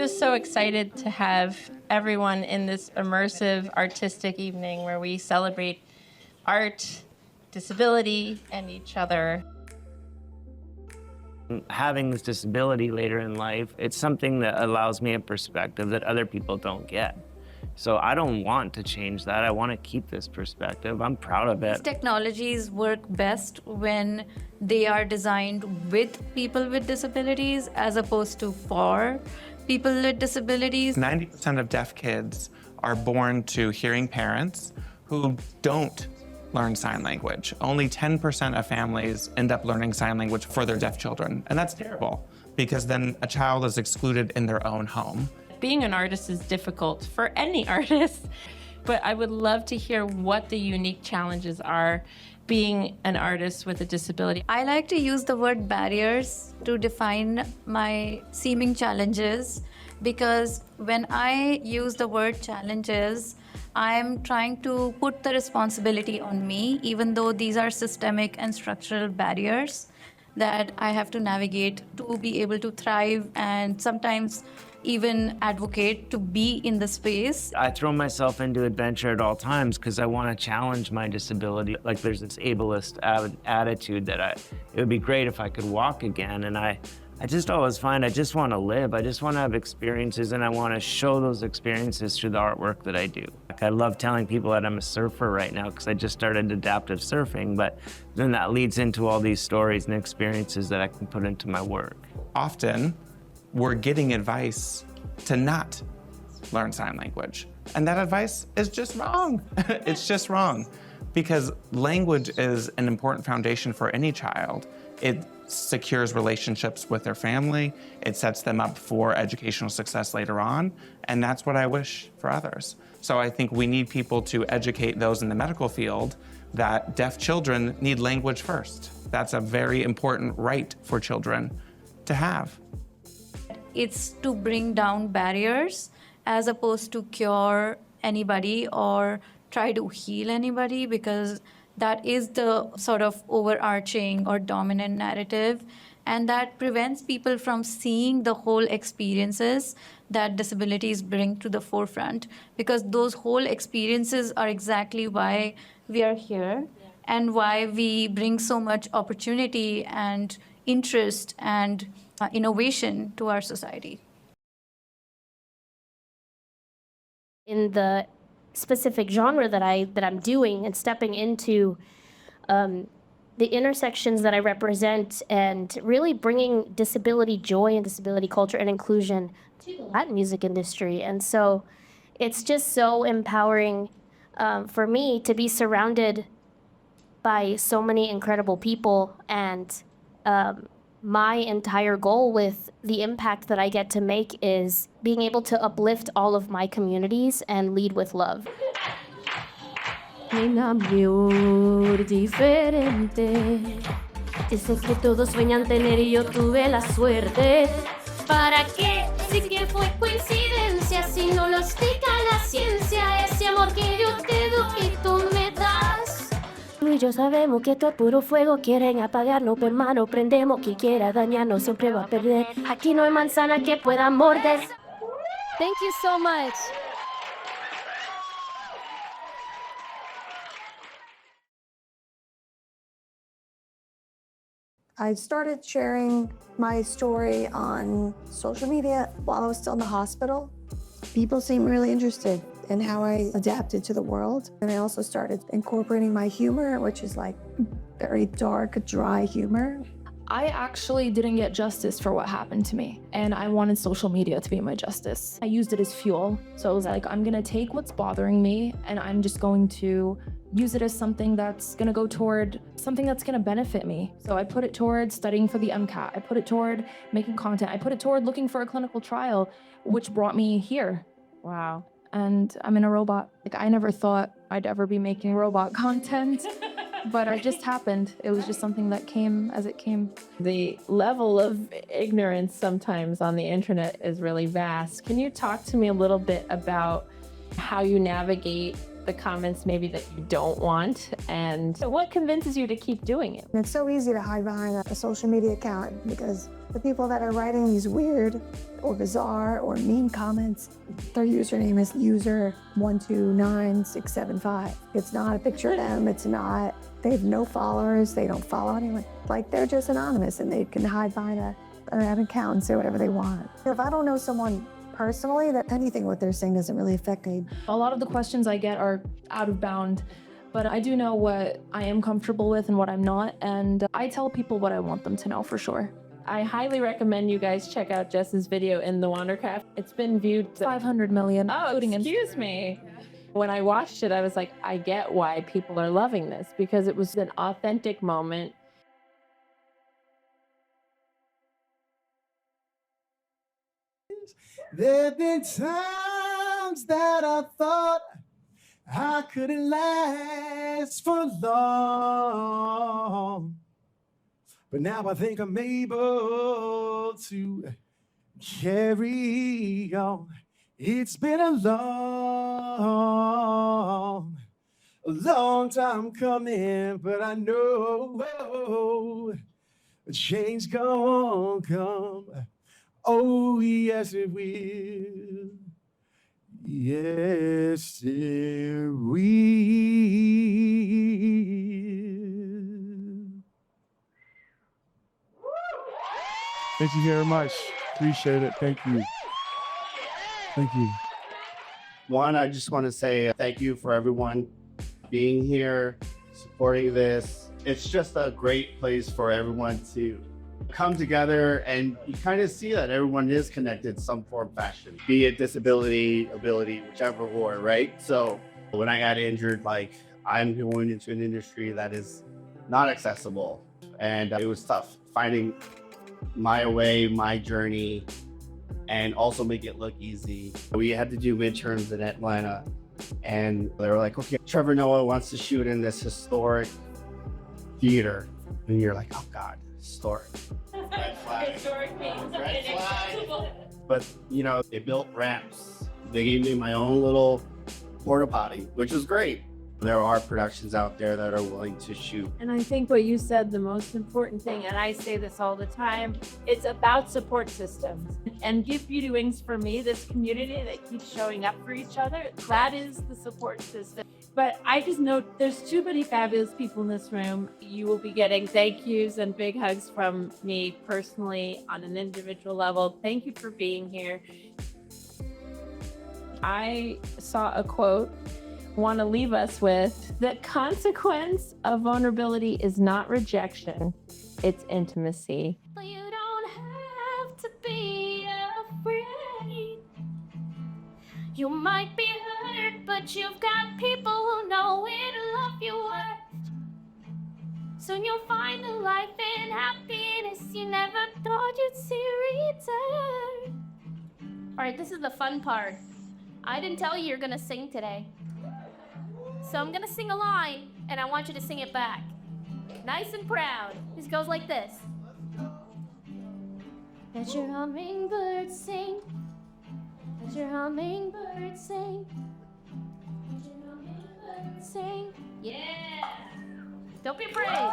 just so excited to have everyone in this immersive artistic evening where we celebrate art, disability, and each other. Having this disability later in life, it's something that allows me a perspective that other people don't get. So I don't want to change that. I want to keep this perspective. I'm proud of it. These technologies work best when they are designed with people with disabilities as opposed to for people with disabilities. 90% of deaf kids are born to hearing parents who don't learn sign language. Only 10% of families end up learning sign language for their deaf children. And that's terrible because then a child is excluded in their own home. Being an artist is difficult for any artist, but I would love to hear what the unique challenges are being an artist with a disability. I like to use the word barriers to define my seeming challenges, because when I use the word challenges, I'm trying to put the responsibility on me, even though these are systemic and structural barriers that I have to navigate to be able to thrive and sometimes even advocate to be in the space. I throw myself into adventure at all times because I want to challenge my disability. Like there's this ableist attitude that it would be great if I could walk again, and I just always find I just want to live. I just want to have experiences, and I want to show those experiences through the artwork that I do. Like I love telling people that I'm a surfer right now because I just started adaptive surfing, but then that leads into all these stories and experiences that I can put into my work. Often, we're getting advice to not learn sign language. And that advice is just wrong. It's just wrong. Because language is an important foundation for any child. It secures relationships with their family. It sets them up for educational success later on. And that's what I wish for others. So I think we need people to educate those in the medical field that deaf children need language first. That's a very important right for children to have. It's to bring down barriers as opposed to cure anybody or try to heal anybody, because that is the sort of overarching or dominant narrative, and that prevents people from seeing the whole experiences that disabilities bring to the forefront, because those whole experiences are exactly why we are here and why we bring so much opportunity and interest and innovation to our society. In the specific genre that I'm doing and stepping into, the intersections that I represent and really bringing disability joy and disability culture and inclusion to the Latin music industry. And so it's just so empowering for me to be surrounded by so many incredible people, and my entire goal with the impact that I get to make is being able to uplift all of my communities and lead with love. Un amor diferente, eso que todos sueñan tener y yo tuve la suerte. ¿Para qué? Sí que fue coincidencia, si no lo explica la ciencia, ese amor que yo te doy y tú me das. Tú y yo sabemos que esto es puro fuego, quieren apagarnos, pero hermano, prendemos. Quien quiera dañarnos siempre va a perder. Aquí no hay manzana que pueda morder. Thank you so much. I started sharing my story on social media while I was still in the hospital. People seemed really interested in how I adapted to the world. And I also started incorporating my humor, which is like very dark, dry humor. I actually didn't get justice for what happened to me, and I wanted social media to be my justice. I used it as fuel. So I was like, I'm gonna take what's bothering me and I'm just going to use it as something that's gonna go toward something that's gonna benefit me. So I put it toward studying for the MCAT. I put it toward making content. I put it toward looking for a clinical trial, which brought me here. Wow. And I'm in a robot. Like, I never thought I'd ever be making robot content. But it just happened. It was just something that came as it came. The level of ignorance sometimes on the internet is really vast. Can you talk to me a little bit about how you navigate the comments maybe that you don't want, and what convinces you to keep doing it? And it's so easy to hide behind a social media account because the people that are writing these weird or bizarre or mean comments, their username is user129675. It's not a picture of them, it's not, they have no followers, they don't follow anyone. Like they're just anonymous and they can hide behind an account and say whatever they want. If I don't know someone personally, that anything what they're saying doesn't really affect me. A lot of the questions I get are out of bound, but I do know what I am comfortable with and what I'm not, and I tell people what I want them to know for sure. I highly recommend you guys check out Jess's video in the WANDERCRAFT. It's been viewed 500 million. Oh, excuse me. When I watched it, I was like, I get why people are loving this, because it was an authentic moment. There've been times that I thought I couldn't last for long, but now I think I'm able to carry on. It's been a long time coming, but I know a change gonna come. Oh, yes, it will. Yes, it will. Thank you very much. Appreciate it. Thank you. Thank you. One, I just want to say thank you for everyone being here, supporting this. It's just a great place for everyone to come together, and you kind of see that everyone is connected some form fashion, be it disability, ability, whichever or, right? So when I got injured, like I'm going into an industry that is not accessible, and it was tough finding my way, my journey, and also make it look easy. We had to do midterms in Atlanta, and they were like, okay, Trevor Noah wants to shoot in this historic theater. And you're like, oh God, historic. Red flag. Historic means Red flag. inaccessible. But, you know, they built ramps. They gave me my own little porta potty, which was great. There are productions out there that are willing to shoot. And I think what you said, the most important thing, and I say this all the time, it's about support systems. And Give Beauty Wings, for me, this community that keeps showing up for each other, that is the support system. But I just know there's too many fabulous people in this room. You will be getting thank yous and big hugs from me personally on an individual level. Thank you for being here. I saw a quote, want to leave us with: the consequence of vulnerability is not rejection, it's intimacy. You don't have to be afraid. You might be hurt, but you've got people who know where to love you worth. Soon you'll find a life and happiness you never thought you'd see return. All right, this is the fun part. I didn't tell you you're gonna sing today. So I'm gonna sing a line, and I want you to sing it back. Nice and proud. This goes like this. Let your hummingbird sing. Let your hummingbird sing. Let your hummingbird sing. Yeah. Don't be afraid.